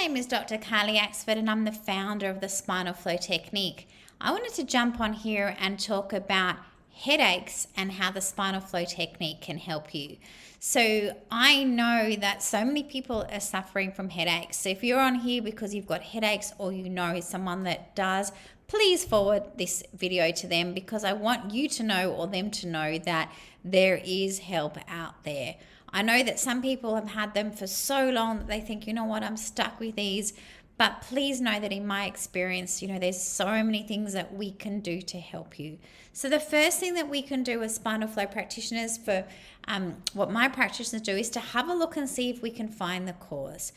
name is Dr. Carli and I'm the founder of the Spinal Flow Technique. I wanted to jump on here and talk about headaches and how the Spinal Flow Technique can help you. So I know that so many people are suffering from headaches. So if you're on here because you've got headaches or you know someone that does, please forward this video to them because I want you to know or them to know that there is help out there. I know that some people have had them for so long that they think, you know what, I'm stuck with these. But please know that in my experience, there's so many things that we can do to help you. So the first thing that we can do as spinal flow practitioners for what my practitioners do is to have a look and see if we can find the cause.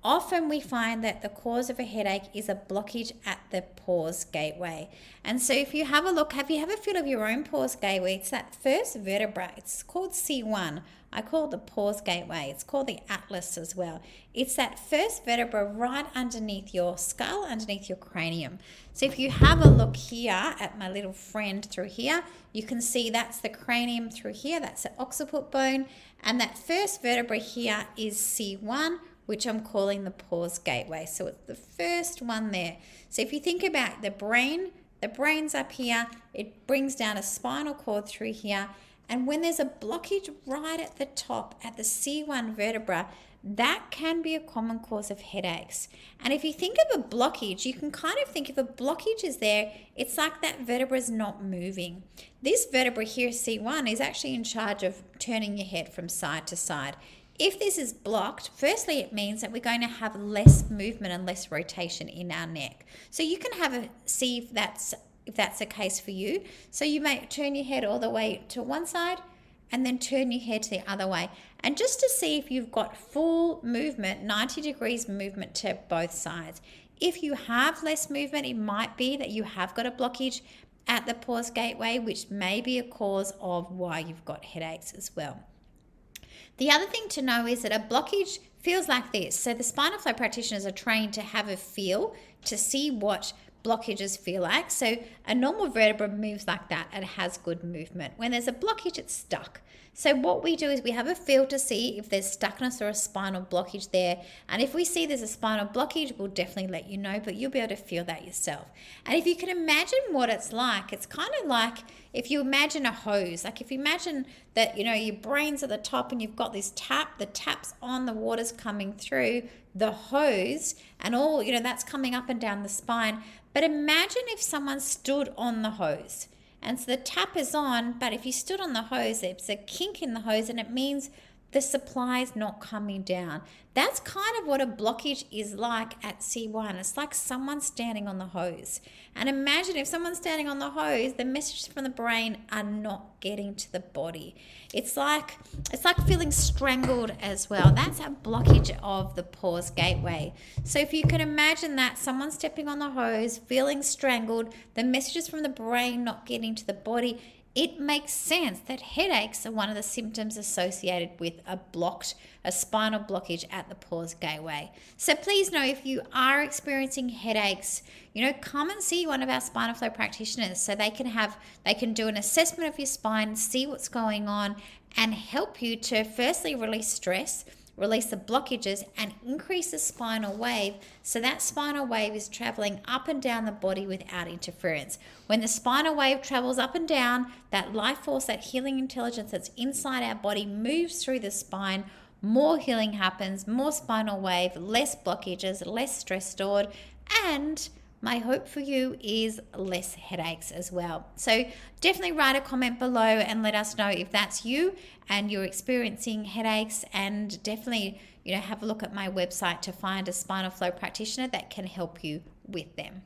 Often we find that the cause of a headache is a blockage at the pause gateway. And so if you have a look, have you ever feel of your own pause gateway? It's that first vertebra. It's called C1. I call it the pause gateway. It's called the atlas as well. It's that first vertebra right underneath your skull, underneath your cranium. So if you have a look here at my little friend through here, you can see that's the cranium through here. That's the occiput bone. And that first vertebra here is C1, which I'm calling the pause gateway. So it's the first one there. So if you think about the brain's up here, it brings down a spinal cord through here. And when there's a blockage right at the top, at the C1 vertebra, that can be a common cause of headaches. And if you think of a blockage, you can kind of think if a blockage is there, it's like that vertebra is not moving. This vertebra here, C1, is actually in charge of turning your head from side to side. If this is blocked, firstly, it means that we're going to have less movement and less rotation in our neck. So you can see if that's the case for you. So you may turn your head all the way to one side and then turn your head to the other way. And just to see if you've got full movement, 90 degrees movement to both sides. If you have less movement, it might be that you have got a blockage at the pause gateway, which may be a cause of why you've got headaches as well. The other thing to know is that a blockage feels like this. So the spinal flow practitioners are trained to have a feel to see what blockages feel like. So a normal vertebra moves like that and has good movement. When there's a blockage, it's stuck. So what we do is we have a feel to see if there's stuckness or a spinal blockage there. And if we see there's a spinal blockage, we'll definitely let you know, but you'll be able to feel that yourself. And if you can imagine what it's kind of like if you imagine a hose. Like if you imagine that, your brain's at the top and you've got this tap, the tap's on, the water's coming through the hose and all, that's coming up and down the spine. But imagine if someone stood on the hose. And so the tap is on, but if you stood on the hose, there's a kink in the hose and it means the supply is not coming down. That's kind of what a blockage is like at C1. It's like someone standing on the hose. And imagine if someone's standing on the hose, the messages from the brain are not getting to the body. It's like feeling strangled as well. That's a blockage of the pause gateway. So if you can imagine that, someone stepping on the hose, feeling strangled, the messages from the brain not getting to the body, it makes sense that headaches are one of the symptoms associated with a spinal blockage at the pause gateway. So please know if you are experiencing headaches, come and see one of our spinal flow practitioners so they can do an assessment of your spine, see what's going on, and help you to firstly release stress, release the blockages, and increase the spinal wave so that spinal wave is traveling up and down the body without interference. When the spinal wave travels up and down, that life force, that healing intelligence that's inside our body moves through the spine, more healing happens, more spinal wave, less blockages, less stress stored, and my hope for you is less headaches as well. So definitely write a comment below and let us know if that's you and you're experiencing headaches, and definitely, have a look at my website to find a spinal flow practitioner that can help you with them.